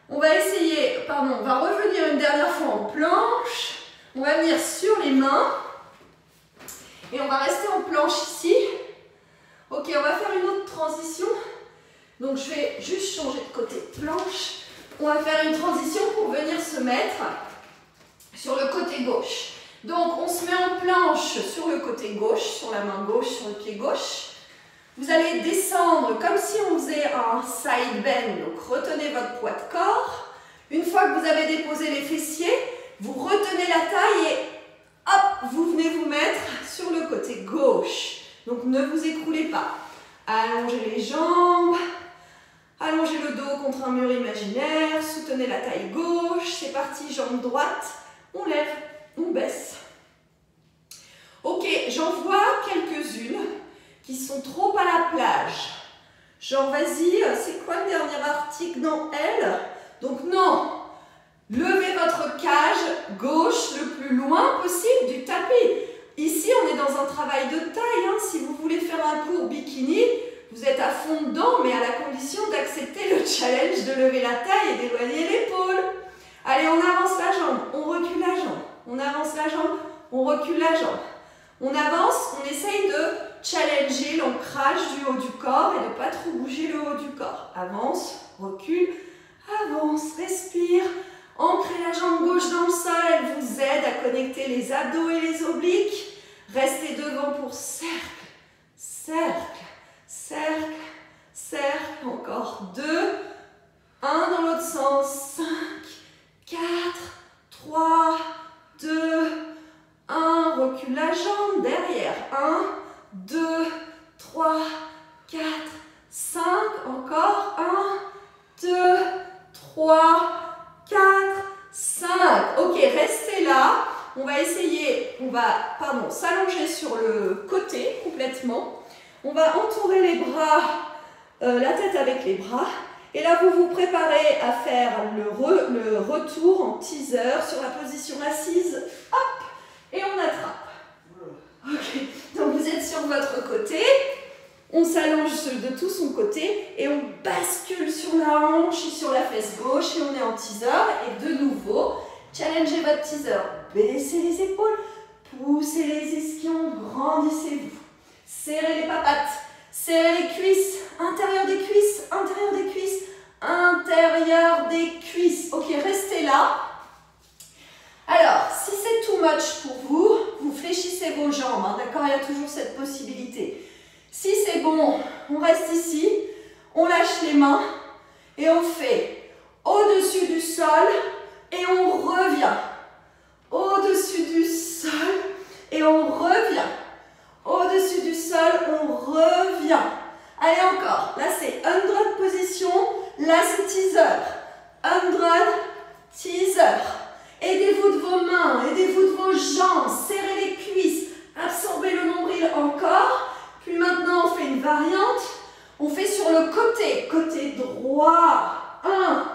On va essayer, on va revenir une dernière fois en planche. On va venir sur les mains et on va rester en planche ici. Ok, on va faire une autre transition. Donc je vais juste changer de côté de planche. On va faire une transition pour venir se mettre sur le côté gauche. Donc on se met en planche sur le côté gauche, sur la main gauche, sur le pied gauche. Vous allez descendre comme si on faisait un side bend. Donc retenez votre poids de corps. Une fois que vous avez déposé les fessiers, vous retenez la taille et hop, vous venez vous mettre sur le côté gauche. Donc ne vous écroulez pas. Allongez les jambes. Allongez le dos contre un mur imaginaire, soutenez la taille gauche, c'est parti, jambe droite, on lève, on baisse. Ok, j'en vois quelques-unes qui sont trop à la plage. Genre, vas-y, c'est quoi le dernier article dans elle? Donc non, levez votre cage gauche le plus loin possible du tapis. Ici, on est dans un travail de taille, hein. Si vous voulez faire un court bikini, vous êtes à fond dedans, mais à la condition d'accepter le challenge de lever la taille et d'éloigner l'épaule. Allez, on avance la jambe, on recule la jambe. On avance la jambe, on recule la jambe. On avance, on essaye de challenger l'ancrage du haut du corps et de ne pas trop bouger le haut du corps. Avance, recule, avance, respire. Ancrez la jambe gauche dans le sol, elle vous aide à connecter les abdos et les obliques. Restez devant pour cercle, cercle. Cercle, cercle, encore 2, 1 dans l'autre sens, 5, 4, 3, 2, 1, recule la jambe, derrière, 1, 2, 3, 4, 5, encore, 1, 2, 3, 4, 5, ok, restez là, on va essayer, s'allonger sur le côté complètement. On va entourer les bras, la tête avec les bras. Et là, vous vous préparez à faire le retour en teaser sur la position assise. Hop! Et on attrape. Ok. Donc, vous êtes sur votre côté. On s'allonge de tout son côté. Et on bascule sur la hanche et sur la fesse gauche. Et on est en teaser. Et de nouveau, challengez votre teaser. Baissez les épaules. Poussez les ischions. Grandissez-vous. Serrez les papates, serrez les cuisses, intérieur des cuisses, intérieur des cuisses, intérieur des cuisses. Ok, restez là. Alors, si c'est too much pour vous, vous fléchissez vos jambes, hein, d'accord? Il y a toujours cette possibilité. Si c'est bon, on reste ici, on lâche les mains et on fait au-dessus du sol et on revient. Au-dessus du sol et on revient. Au-dessus du sol, on revient. Allez encore, là c'est 100 position, là c'est teaser. 100 teaser. Aidez-vous de vos mains, aidez-vous de vos jambes, serrez les cuisses, absorbez le nombril encore. Puis maintenant on fait une variante, on fait sur le côté, côté droit, 1,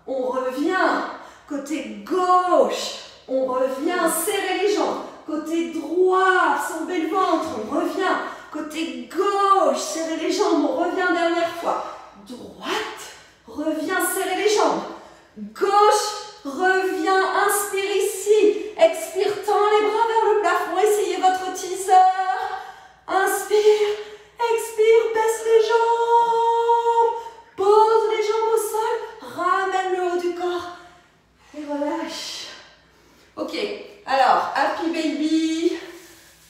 on revient, côté gauche, on revient, serrez les jambes, côté droit, absorbez le ventre, on revient, côté gauche, serrez les jambes, on revient dernière fois, droite, revient, serrez les jambes, gauche, revient, inspire ici, expire, tend les bras vers le plafond, essayez votre teaser. Inspire, expire, baisse les jambes, pose les jambes au sol, ramène le haut du corps et relâche. Ok, alors, happy baby,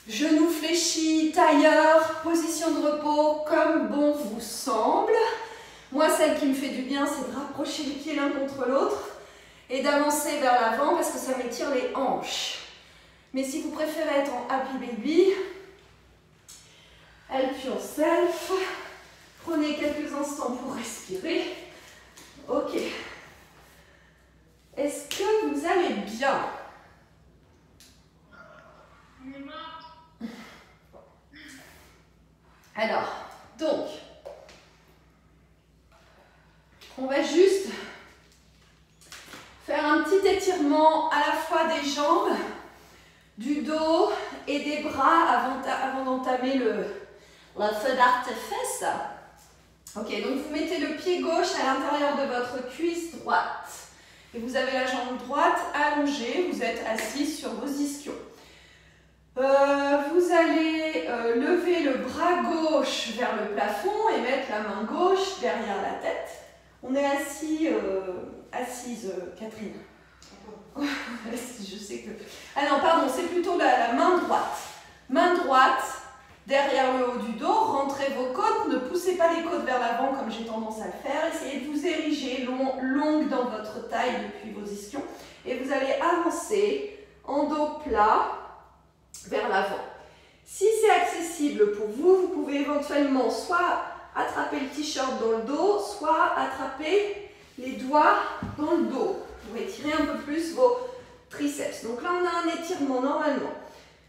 genoux fléchis, tailleur, position de repos, comme bon vous semble. Moi, celle qui me fait du bien, c'est de rapprocher les pieds l'un contre l'autre et d'avancer vers l'avant parce que ça m'étire les hanches. Mais si vous préférez être en happy baby, help yourself. Prenez quelques instants pour respirer. Ok. Est-ce que vous allez bien? Alors, donc, on va juste faire un petit étirement à la fois des jambes, du dos et des bras avant d'entamer le feu d'artifice. Ok, donc vous mettez le pied gauche à l'intérieur de votre cuisse droite. Et vous avez la jambe droite allongée, vous êtes assis sur vos ischions. Vous allez lever le bras gauche vers le plafond et mettre la main gauche derrière la tête. On est assise, Catherine. Je sais que... Ah non, pardon, c'est plutôt la main droite. Main droite derrière le haut du dos, rentrez vos côtes, ne poussez pas les côtes vers l'avant comme j'ai tendance à le faire. Essayez de vous ériger longue dans votre taille depuis vos ischions. Et vous allez avancer en dos plat vers l'avant. Si c'est accessible pour vous, vous pouvez éventuellement soit attraper le t-shirt dans le dos, soit attraper les doigts dans le dos pour étirer un peu plus vos triceps. Donc là, on a un étirement normalement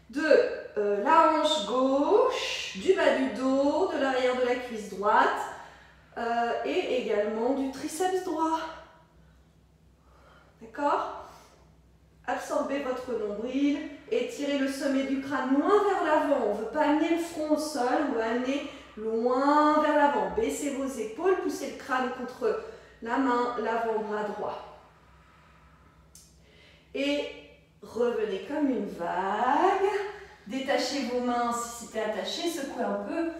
de la hanche gauche, du bas du dos, de l'arrière de la cuisse droite et également du triceps droit. D'accord? Absorbez votre nombril, étirez le sommet du crâne loin vers l'avant. On ne veut pas amener le front au sol, on veut amener loin vers l'avant. Baissez vos épaules, poussez le crâne contre la main, l'avant-bras droit. Et revenez comme une vague. Détachez vos mains si c'était attaché, secouez un peu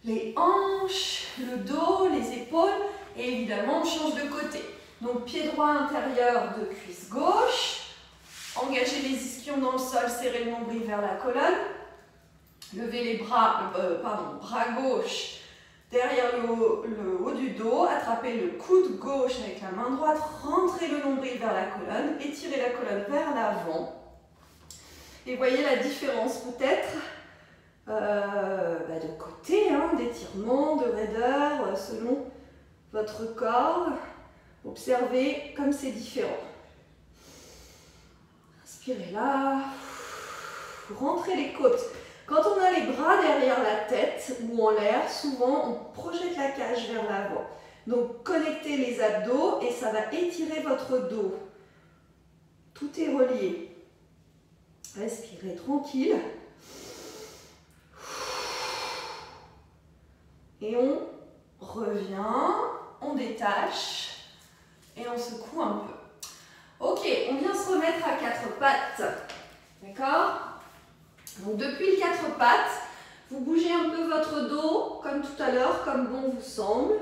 les hanches, le dos, les épaules et évidemment on change de côté. Donc pied droit intérieur de cuisse gauche, engagez les ischions dans le sol, serrez le nombril vers la colonne, levez les bras, bras gauche derrière le haut du dos, attrapez le coude gauche avec la main droite, rentrez le nombril vers la colonne, étirez la colonne vers l'avant. Et voyez la différence peut-être de côté, d'étirement, de raideur, selon votre corps. Observez comme c'est différent. Inspirez là. Rentrez les côtes. Quand on a les bras derrière la tête ou en l'air, souvent on projette la cage vers l'avant. Donc connectez les abdos et ça va étirer votre dos. Tout est relié. Respirez tranquille. Et on revient, on détache et on secoue un peu. Ok, on vient se remettre à quatre pattes. D'accord? Donc depuis le quatre pattes, vous bougez un peu votre dos, comme tout à l'heure, comme bon vous semble.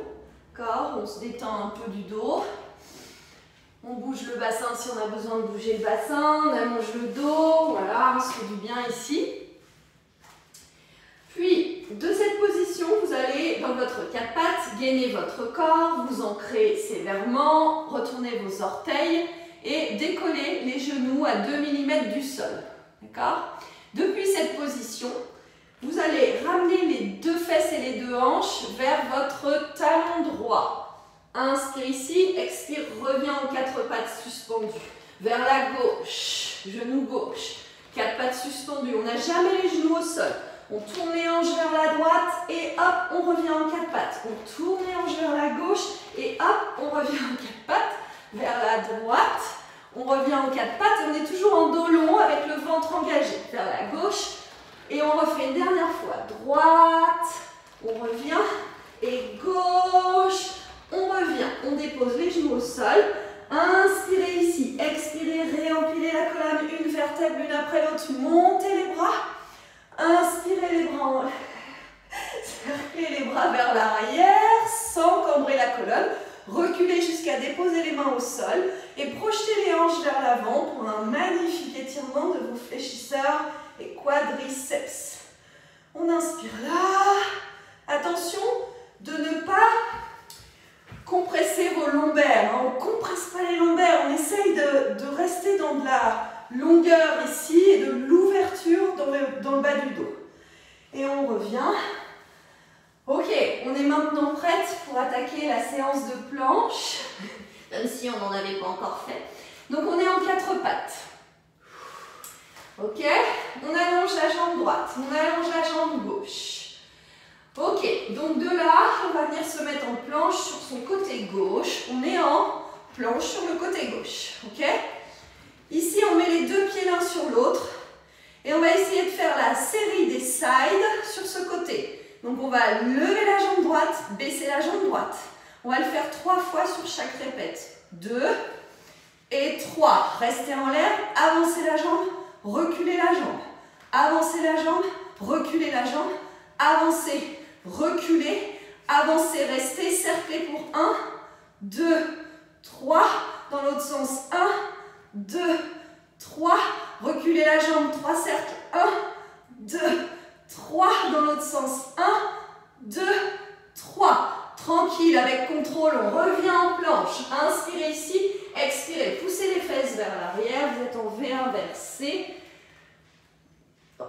D'accord? On se détend un peu du dos. On bouge le bassin si on a besoin de bouger le bassin, on allonge le dos, voilà, on se fait du bien ici. Puis, de cette position, gainez votre corps, vous ancrez sévèrement, retournez vos orteils et décollez les genoux à 2 mm du sol. D'accord? Depuis cette position, vous allez ramener les deux fesses et les deux hanches vers votre talon droit. Inspire ici, expire, reviens en quatre pattes suspendues. Vers la gauche, genou gauche, quatre pattes suspendues. On n'a jamais les genoux au sol. On tourne les hanches vers la droite et hop, on revient en quatre pattes. On tourne les hanches vers la gauche et hop, on revient en quatre pattes. Vers la droite, on revient en quatre pattes et on est toujours en dos long avec le ventre engagé. Vers la gauche et on refait une dernière fois. Droite, on revient et gauche, on revient. On dépose les genoux au sol. Inspirez ici, expirez, réempilez la colonne, une vertèbre l'une après l'autre, montez les bras. Inspirez les bras en l'air, cerclez les bras vers l'arrière sans cambrer la colonne, reculez jusqu'à déposer les mains au sol et projetez les hanches vers l'avant pour un magnifique étirement de vos fléchisseurs et quadriceps. On inspire là, attention de ne pas compresser vos lombaires, on ne compresse pas les lombaires, on essaye de rester dans de la longueur ici et de l'ouverture dans le bas du dos. Et on revient. Ok, on est maintenant prête pour attaquer la séance de planche, même si on n'en avait pas encore fait. Donc on est en quatre pattes. Ok, on allonge la jambe droite, on allonge la jambe gauche. Ok, donc de là, on va venir se mettre en planche sur son côté gauche. On est en planche sur le côté gauche. Ok? Ici, on met les deux pieds l'un sur l'autre. Et on va essayer de faire la série des sides sur ce côté. Donc on va lever la jambe droite, baisser la jambe droite. On va le faire 3 fois sur chaque répète. 2 et 3. Restez en l'air, avancez la jambe, reculez la jambe. Avancez la jambe, reculez la jambe, avancez. Reculez, avancez, restez, cerclez pour 1, 2, 3, dans l'autre sens, 1, 2, 3, reculez la jambe, 3 cercles, 1, 2, 3, dans l'autre sens, 1, 2, 3, tranquille, avec contrôle, on revient en planche, inspirez ici, expirez, poussez les fesses vers l'arrière, vous êtes en V inversé.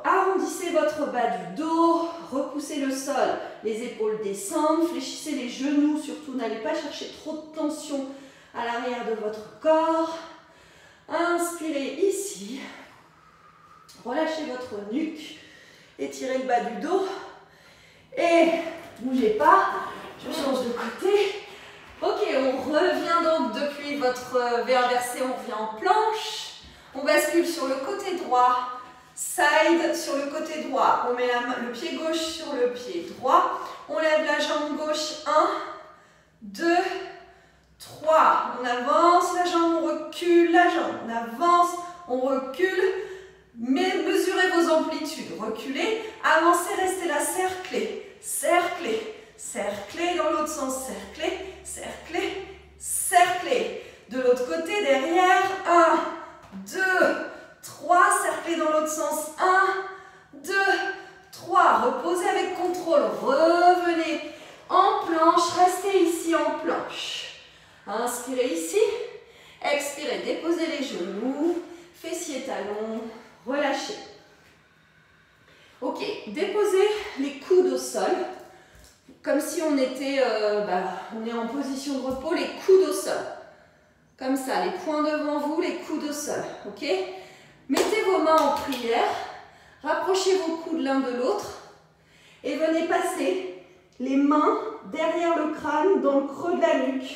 Arrondissez votre bas du dos, repoussez le sol, les épaules descendent, fléchissez les genoux, surtout n'allez pas chercher trop de tension à l'arrière de votre corps. Inspirez ici, relâchez votre nuque, étirez le bas du dos et bougez pas, je change de côté. Ok, on revient donc depuis votre V inversé, on revient en planche, on bascule sur le côté droit. Side sur le côté droit, on met le pied gauche sur le pied droit, on lève la jambe gauche, 1, 2, 3, on avance la jambe, on recule la jambe, on avance, on recule, mais mesurez vos amplitudes, reculez, avancez, restez là, cerclez, cerclez, cerclez dans l'autre sens, cerclez, cerclez, cerclez, de l'autre côté, derrière, 1, 2, 3, cerclez dans l'autre sens, 1, 2, 3, reposez avec contrôle, revenez en planche, restez ici en planche. Inspirez ici, expirez, déposez les genoux, fessiers, talons, relâchez. Ok, déposez les coudes au sol, comme si on était on est en position de repos, les coudes au sol. Comme ça, les poings devant vous, les coudes au sol, ok? Mettez vos mains en prière, rapprochez vos coudes l'un de l'autre et venez passer les mains derrière le crâne, dans le creux de la nuque.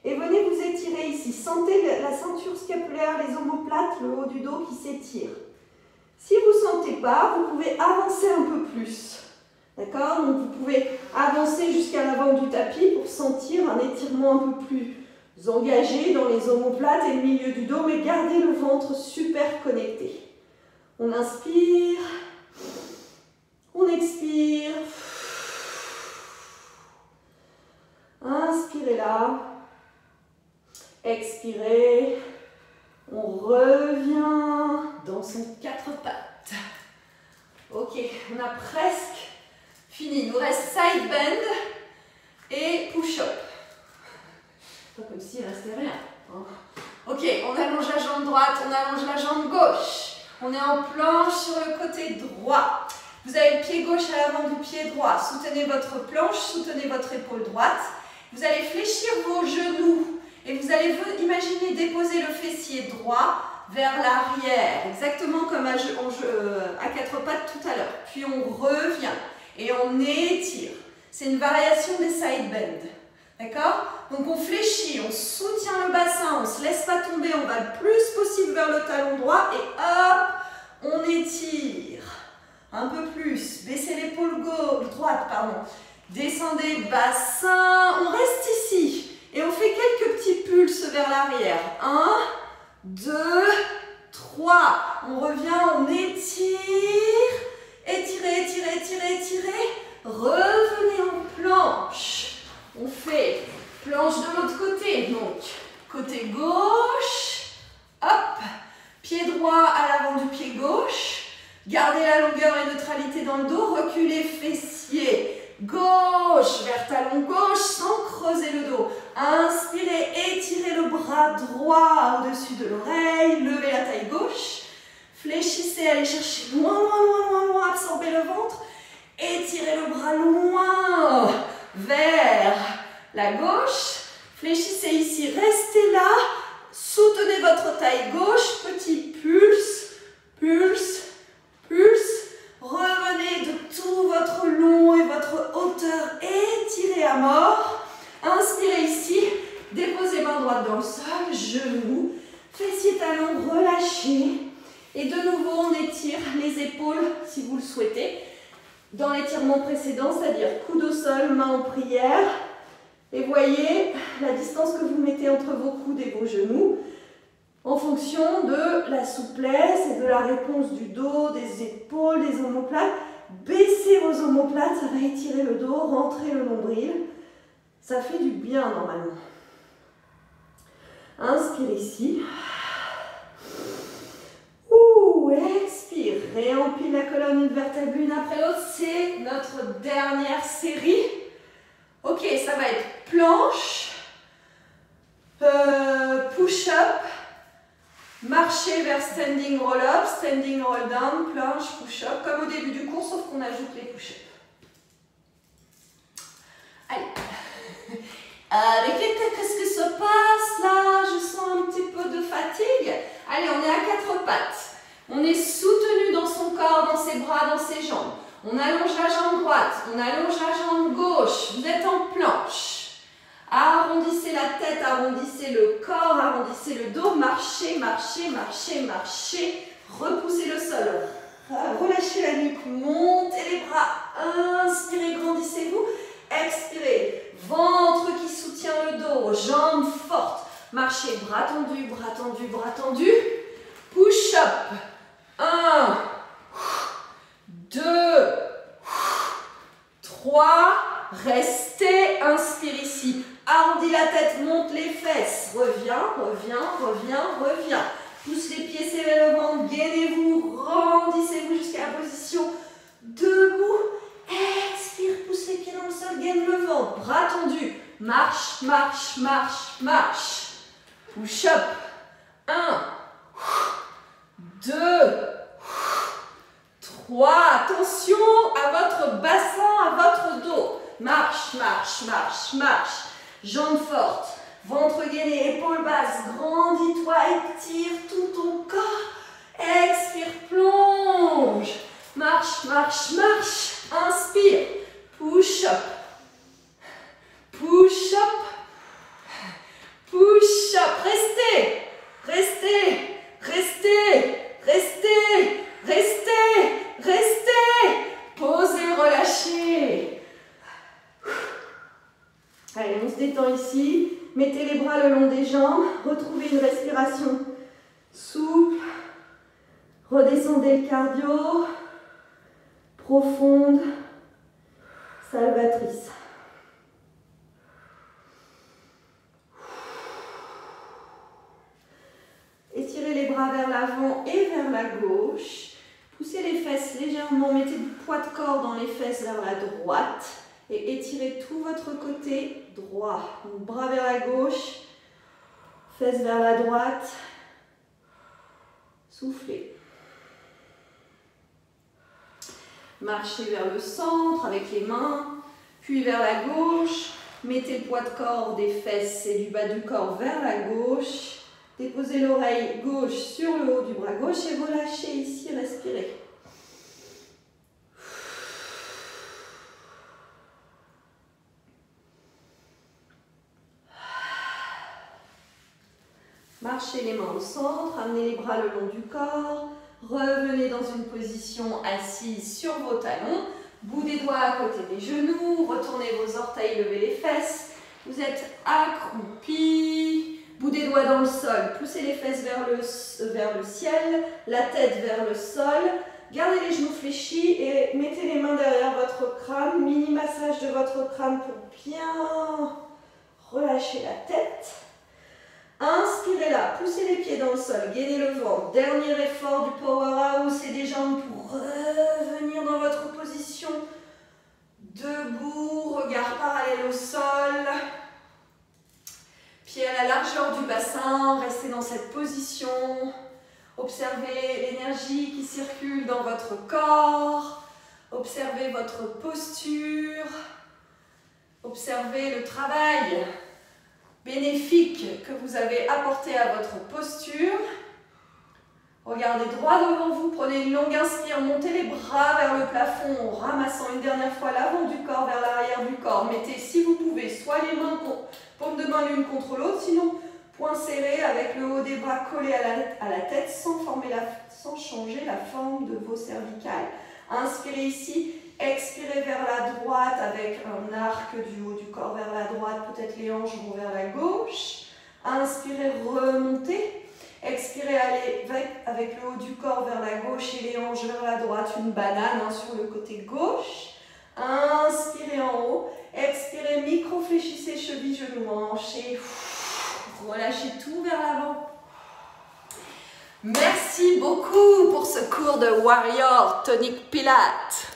Et venez vous étirer ici. Sentez la ceinture scapulaire, les omoplates, le haut du dos qui s'étire. Si vous ne sentez pas, vous pouvez avancer un peu plus. D'accord? Donc vous pouvez avancer jusqu'à l'avant du tapis pour sentir un étirement un peu plus engagé dans les omoplates et le milieu du dos, mais gardez le ventre super connecté. On inspire, on expire. Inspirez là, expirez, on revient dans son 4 pattes. Ok, on a presque fini. Il nous reste side bend. et push-up. Pas comme s'il restait rien. Ok, on allonge la jambe droite, on allonge la jambe gauche. On est en planche sur le côté droit. Vous avez le pied gauche à l'avant du pied droit. Soutenez votre planche, soutenez votre épaule droite. Vous allez fléchir vos genoux et vous allez imaginer déposer le fessier droit vers l'arrière, exactement comme à quatre pattes tout à l'heure. Puis on revient et on étire. C'est une variation des side bends. D'accord? Donc on fléchit, on soutient le bassin, on ne se laisse pas tomber, on va le plus possible vers le talon droit et hop, on étire. Un peu plus, baissez l'épaule droite, pardon. Descendez, bassin, on reste ici. Et on fait quelques petits pulses vers l'arrière. 1, 2, 3. On revient, on étire. Étirez, étirez, étirez, étirez. Revenez en planche. On fait planche de l'autre côté. Donc, côté gauche. Hop. Pied droit à l'avant du pied gauche. Gardez la longueur et neutralité dans le dos. Reculez fessier. Gauche vers talon gauche sans creuser le dos. Inspirez, étirez le bras droit au-dessus de l'oreille. Levez la taille gauche. Fléchissez, allez chercher loin, loin, loin, loin, loin. Absorbez le ventre. Étirez le bras loin vers la gauche. Fléchissez ici, restez là. Soutenez votre taille gauche. Petit pulse, pulse, pulse. Revenez de tout votre long et votre hauteur. Étirez à mort. Inspirez ici. Déposez main droite dans le sol. Genoux. Fessiers, talons relâchés. Et de nouveau, on étire les épaules si vous le souhaitez. Dans l'étirement précédent, c'est-à-dire coude au sol, main en prière. Et voyez la distance que vous mettez entre vos coudes et vos genoux en fonction de la souplesse et de la réponse du dos, des épaules, des omoplates. Baissez vos omoplates, ça va étirer le dos, rentrer le nombril. Ça fait du bien normalement. Inspirez ici. Expire, réempile la colonne, une vertèbre l'une après l'autre. C'est notre dernière série. Ok, ça va être planche, push-up, marcher vers standing roll-up, standing roll-down, planche, push-up, comme au début du cours, sauf qu'on ajoute les push-ups. Allez. Mais qu'est-ce qui se passe là? Je sens un petit peu de fatigue. Allez, on est à quatre pattes. On est soutenu dans son corps, dans ses bras, dans ses jambes. On allonge la jambe droite, on allonge la jambe gauche. Vous êtes en planche. Arrondissez la tête, arrondissez le corps, arrondissez le dos. Marchez, marchez, marchez, marchez. Repoussez le sol. Relâchez la nuque, montez les bras. Inspirez, grandissez-vous. Expirez. Ventre qui soutient le dos, jambes fortes. Marchez, bras tendus, bras tendus, bras tendus. Push-up. 1, 2, 3. Restez. Inspire ici. Arrondis la tête, monte les fesses. Reviens, reviens, reviens, reviens. Pousse les pieds, serrez le ventre. Gainez-vous, grandissez-vous jusqu'à la position debout. Expire, pousse les pieds dans le sol, gaine le ventre. Bras tendus. Marche, marche, marche, marche. Push-up. 1, 2, 3. Attention à votre bassin, à votre dos. Marche, marche, marche, marche. Jambes fortes. Ventre gainé, épaules basses. Grandis-toi, étire tout ton corps. Expire, plonge. Marche, marche, marche. Inspire. Push-up. Push-up. Push-up. Restez. Restez. Restez. Restez. Restez. Restez. Posez, relâchez. Allez, on se détend ici. Mettez les bras le long des jambes. Retrouvez une respiration souple. Redescendez le cardio. Profonde. Salvatrice. Étirez les bras vers l'avant et vers la gauche. Poussez les fesses légèrement. Mettez du poids de corps dans les fesses vers la droite. et étirez tout votre côté droit. Donc, bras vers la gauche, fesses vers la droite. Soufflez. Marchez vers le centre avec les mains, puis vers la gauche. Mettez le poids de corps des fesses et du bas du corps vers la gauche. Déposez l'oreille gauche sur le haut du bras gauche et relâchez ici, respirez. Marchez les mains au centre, amenez les bras le long du corps. Revenez dans une position assise sur vos talons. Bout des doigts à côté des genoux. Retournez vos orteils, levez les fesses. Vous êtes accroupi. Bout des doigts dans le sol. Poussez les fesses vers le ciel. La tête vers le sol. Gardez les genoux fléchis et mettez les mains derrière votre crâne. Mini massage de votre crâne pour bien relâcher la tête. Inspirez là, poussez les pieds dans le sol, gainez le ventre. Dernier effort du powerhouse et des jambes pour revenir dans votre position. Debout, regard parallèle au sol. Pieds à la largeur du bassin, restez dans cette position. Observez l'énergie qui circule dans votre corps. Observez votre posture. Observez le travail bénéfique que vous avez apporté à votre posture. Regardez droit devant vous, prenez une longue inspire, montez les bras vers le plafond en ramassant une dernière fois l'avant du corps vers l'arrière du corps. Mettez, si vous pouvez, soit les mains, paumes de main l'une contre l'autre, sinon poings serrés avec le haut des bras collé à la tête sans changer la forme de vos cervicales. Inspirez ici. Expirez vers la droite avec un arc du haut du corps vers la droite, peut-être les hanches vont vers la gauche. Inspirez, remontez. Expirez, allez avec le haut du corps vers la gauche et les hanches vers la droite, une banane sur le côté gauche. Inspirez en haut. Expirez, micro-fléchissez chevilles, genoux, hanches et relâchez tout vers l'avant. Merci beaucoup pour ce cours de Warrior Tonic Pilates.